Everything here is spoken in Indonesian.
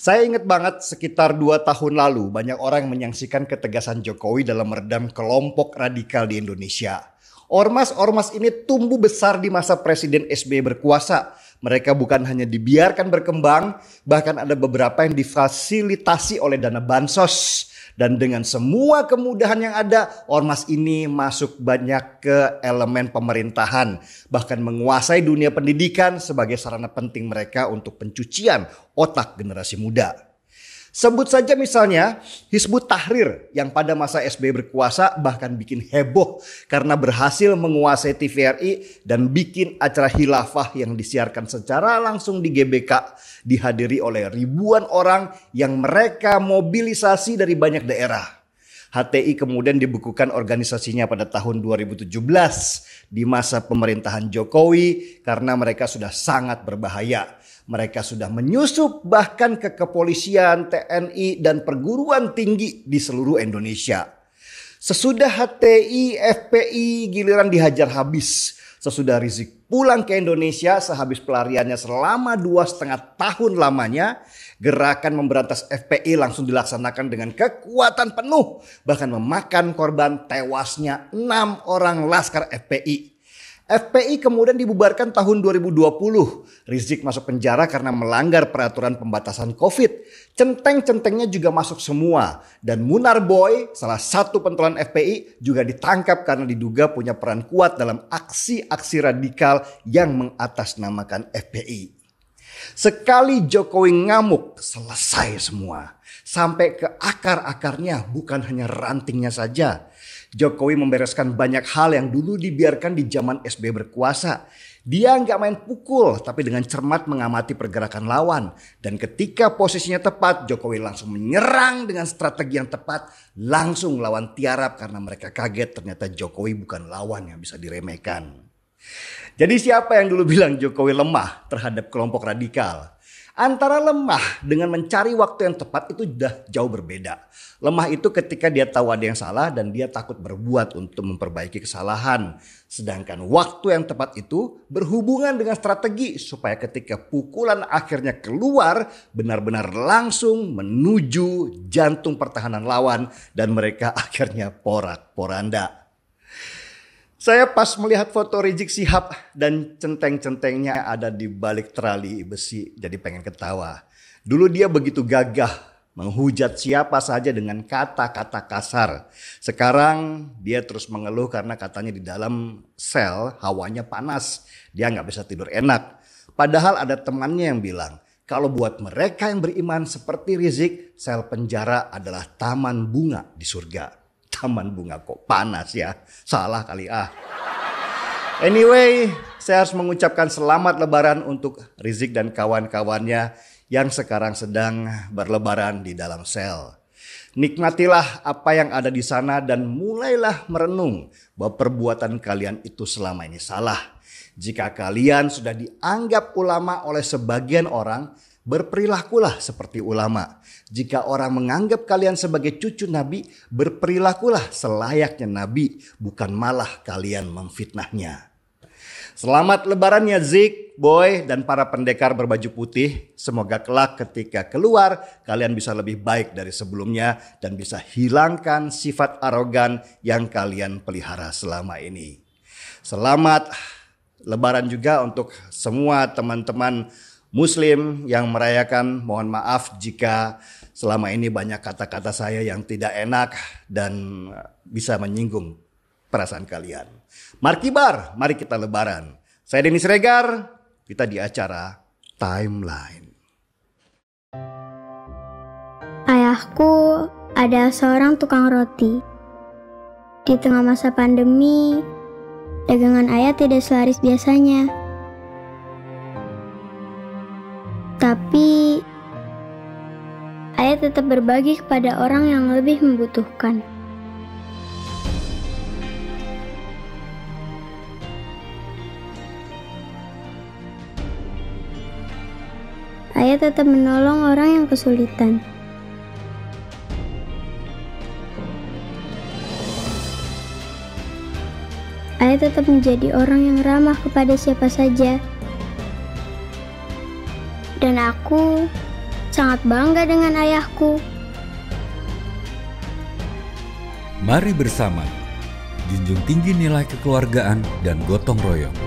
Saya ingat banget sekitar 2 tahun lalu banyak orang menyaksikan ketegasan Jokowi dalam meredam kelompok radikal di Indonesia. Ormas-ormas ini tumbuh besar di masa Presiden SBY berkuasa. Mereka bukan hanya dibiarkan berkembang, bahkan ada beberapa yang difasilitasi oleh dana bansos. Dan dengan semua kemudahan yang ada, ormas ini masuk banyak ke elemen pemerintahan. Bahkan menguasai dunia pendidikan sebagai sarana penting mereka untuk pencucian otak generasi muda. Sebut saja misalnya Hizbut Tahrir yang pada masa SBY berkuasa bahkan bikin heboh karena berhasil menguasai TVRI dan bikin acara khilafah yang disiarkan secara langsung di GBK dihadiri oleh ribuan orang yang mereka mobilisasi dari banyak daerah. HTI kemudian dibekukan organisasinya pada tahun 2017 di masa pemerintahan Jokowi karena mereka sudah sangat berbahaya. Mereka sudah menyusup bahkan ke kepolisian, TNI, dan perguruan tinggi di seluruh Indonesia. Sesudah HTI, FPI giliran dihajar habis. Sesudah Rizik pulang ke Indonesia sehabis pelariannya selama 2,5 tahun lamanya, gerakan memberantas FPI langsung dilaksanakan dengan kekuatan penuh. Bahkan memakan korban tewasnya 6 orang laskar FPI. FPI kemudian dibubarkan tahun 2020. Rizik masuk penjara karena melanggar peraturan pembatasan COVID. Centeng-centengnya juga masuk semua. Dan Munar Boy, salah satu pentolan FPI, juga ditangkap karena diduga punya peran kuat dalam aksi-aksi radikal yang mengatasnamakan FPI. Sekali Jokowi ngamuk, selesai semua. Sampai ke akar-akarnya, bukan hanya rantingnya saja. Jokowi membereskan banyak hal yang dulu dibiarkan di zaman SBY berkuasa. Dia nggak main pukul, tapi dengan cermat mengamati pergerakan lawan. Dan ketika posisinya tepat, Jokowi langsung menyerang dengan strategi yang tepat. Langsung lawan tiarap karena mereka kaget ternyata Jokowi bukan lawan yang bisa diremehkan. Jadi siapa yang dulu bilang Jokowi lemah terhadap kelompok radikal? Antara lemah dengan mencari waktu yang tepat itu sudah jauh berbeda. Lemah itu ketika dia tahu ada yang salah dan dia takut berbuat untuk memperbaiki kesalahan. Sedangkan waktu yang tepat itu berhubungan dengan strategi supaya ketika pukulan akhirnya keluar benar-benar langsung menuju jantung pertahanan lawan dan mereka akhirnya porak-poranda. Saya pas melihat foto Rizik Syihab dan centeng-centengnya ada di balik terali besi jadi pengen ketawa. Dulu dia begitu gagah menghujat siapa saja dengan kata-kata kasar. Sekarang dia terus mengeluh karena katanya di dalam sel hawanya panas. Dia nggak bisa tidur enak. Padahal ada temannya yang bilang kalau buat mereka yang beriman seperti Rizik, sel penjara adalah taman bunga di surga. Taman bunga kok panas ya. Salah kali Anyway, saya harus mengucapkan selamat lebaran untuk Rizik dan kawan-kawannya yang sekarang sedang berlebaran di dalam sel. Nikmatilah apa yang ada di sana dan mulailah merenung bahwa perbuatan kalian itu selama ini salah. Jika kalian sudah dianggap ulama oleh sebagian orang, berperilakulah seperti ulama. Jika orang menganggap kalian sebagai cucu Nabi, berperilakulah selayaknya Nabi, bukan malah kalian memfitnahnya. Selamat lebaran ya Zik, Boy, dan para pendekar berbaju putih. Semoga kelak ketika keluar, kalian bisa lebih baik dari sebelumnya dan bisa hilangkan sifat arogan yang kalian pelihara selama ini. Selamat lebaran juga untuk semua teman-teman Muslim yang merayakan. Mohon maaf jika selama ini banyak kata-kata saya yang tidak enak dan bisa menyinggung perasaan kalian. Markibar, mari kita lebaran. Saya Denny Siregar, kita di acara Timeline. Ayahku adalah seorang tukang roti. Di tengah masa pandemi, dagangan ayah tidak selaris biasanya. Tapi, ayah tetap berbagi kepada orang yang lebih membutuhkan. Ayah tetap menolong orang yang kesulitan. Ayah tetap menjadi orang yang ramah kepada siapa saja. Dan aku sangat bangga dengan ayahku. Mari bersama junjung tinggi nilai kekeluargaan dan gotong royong.